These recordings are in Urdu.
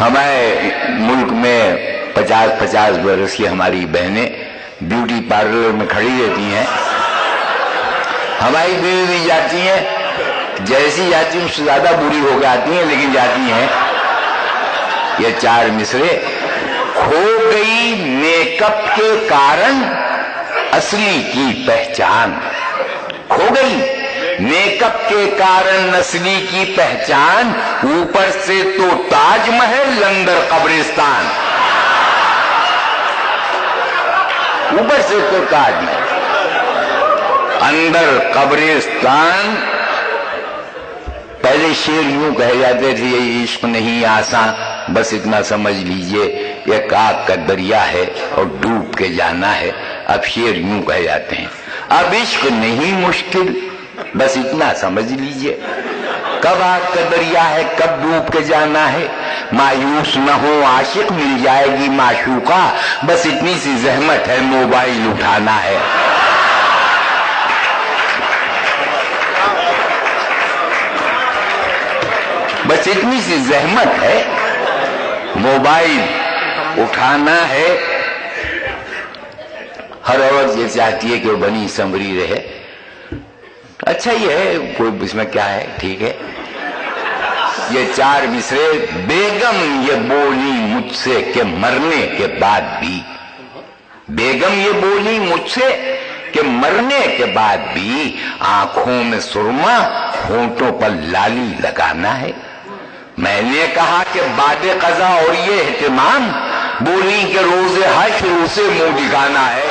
ہمارے ملک میں 50-50 برس کی ہماری بہنیں بیوٹی پارلر میں کھڑی رہتی ہیں. ہماری بیوی بھی جاتی ہیں، جیسی جاتی ہیں اس سے زیادہ بری ہو کے آتی ہیں، لیکن جاتی ہیں. یہ 4 مصرے. کھو گئی میک اپ کے کارن اصلی کی پہچان. کھو گئی میک اپ کے کارن اصلی کی پہچان، اوپر سے تو تاج محل اندر قبرستان. اوپر سے تو تاج محل اندر قبرستان. پہلے شعر یوں کہے جاتے تھے، یہ عشق نہیں آسان، بس اتنا سمجھ لیجئے یہ کاک کا دریا ہے اور ڈوب کے جانا ہے. اب شعر یوں کہے جاتے ہیں، اب عشق نہیں مشکل، بس اتنا سمجھ لیجئے کب آگ کا دریا ہے، کب ڈوب کے جانا ہے. مایوس نہ ہو عاشق، مل جائے گی معشوقہ، بس اتنی سی زحمت ہے موبائل اٹھانا ہے. بس اتنی سی زحمت ہے موبائل اٹھانا ہے. ہر عورت یہ چاہتی ہے کہ وہ بنی سنوری رہے. اچھا یہ ہے، کوئی اس میں کیا ہے، ٹھیک ہے. یہ 4 مصرے. بیگم یہ بولی مجھ سے کہ مرنے کے بعد بھی، بیگم یہ بولی مجھ سے کہ مرنے کے بعد بھی آنکھوں میں سرما، ہونٹوں پر لالی لگانا ہے. میں نے کہا کہ بعد قضا اور یہ اہتمام، بولی کہ روز حشر اسے منہ دکھانا ہے.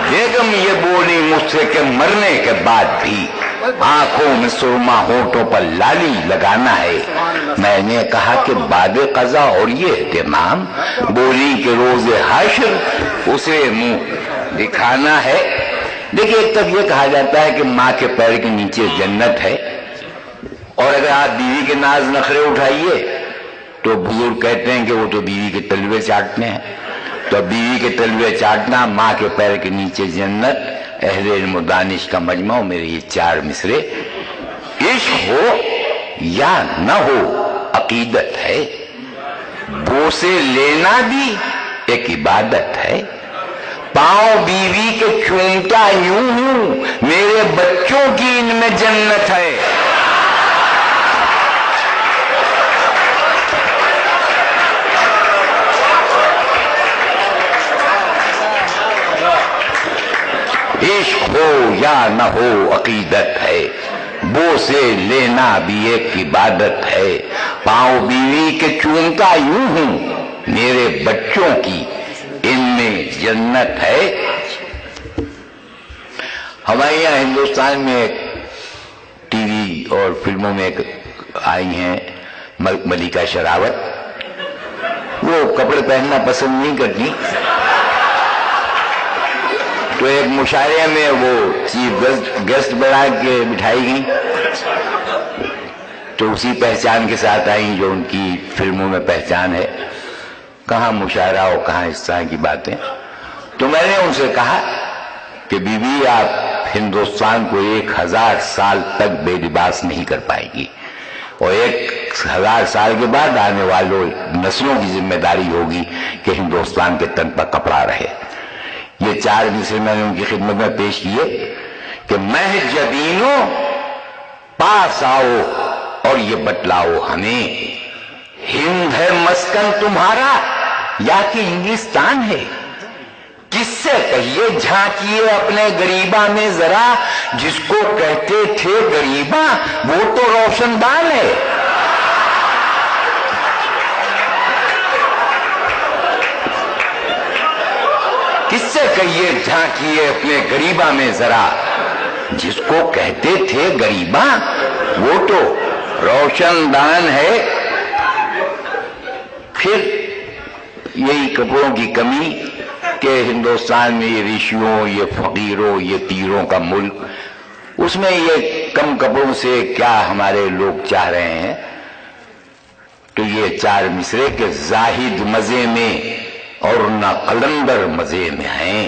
بیگم یہ بولی مجھ سے کہ مرنے کے بعد بھی آنکھوں میں سرما، ہونٹوں پر لالی لگانا ہے. میں نے کہا کہ بعد قضا اور یہ اہتمام، بولی کہ روز حشر اسے منہ دکھانا ہے. دیکھیں ایک طرف یہ کہا جاتا ہے کہ ماں کے پیر کے نیچے جنت ہے، اور اگر آپ بیوی کے ناز نخرے اٹھائیے تو بزرگ کہتے ہیں کہ وہ تو بیوی کے تلوے چاٹنے ہیں. تو بیوی کے تلوے چاٹنا، ماں کے پیر کے نیچے جنت، اہل علم و دانش کا مجمع. میرے یہ 4 مصرے. عشق ہو یا نہ ہو عقیدت ہے، بوسے لینا بھی ایک عبادت ہے. پاؤں بیوی کے چومتا یوں ہوں، میرے بچوں کی ان میں جنت ہے. عشق ہو یا نہ ہو عقیدت ہے، بوسے لینا بھی ایک عبادت ہے. پاؤں بیوی کے چومتا یوں ہوں، میرے بچوں کی ان میں جنت ہے. ہمارے یہاں ہندوستان میں ایک ٹی وی اور فلموں میں ایک آئی ہیں ملیکا شراوت. وہ کپڑے پہننا پسند نہیں کرتی، تو ایک مشاعرے میں وہ چیف گیسٹ بنا کے بٹھائی گئی، تو اسی پہچان کے ساتھ آئیں جو ان کی فلموں میں پہچان ہے. کہاں مشاعرہ اور کہاں اس طرح کی باتیں. تو میں نے ان سے کہا کہ بی بی آپ ہندوستان کو 1000 سال تک بے لباس نہیں کر پائے گی، اور 1000 سال کے بعد آنے والوں نسلوں کی ذمہ داری ہوگی کہ ہندوستان کے تن پر کپڑا رہے. یہ 4 مصرے میں نے ان کی خدمت میں پیش کیے کہ مہ جبینوں پاس آؤ اور یہ بتلاؤ ہمیں، ہند ہے مسکن تمہارا یا کہ انگلستان ہے. کس سے کہیے جھانکیے اپنے غریباں میں ذرا، جس کو کہتے تھے غریباں وہ تو روشن دان ہے. کس سے کہیے جھانکیے اپنے غریباں میں ذرا، جس کو کہتے تھے غریباں وہ تو روشن دان ہے. پھر یہی کپڑوں کی کمی کہ ہندوستان میں یہ رشیوں، یہ فقیروں، یہ پیروں کا ملک، اس میں یہ کم کپڑوں سے کیا ہمارے لوگ چاہ رہے ہیں. تو یہ 4 مصرے کے زاہد مزے میں اور نہ قلندر مزے میں ہیں.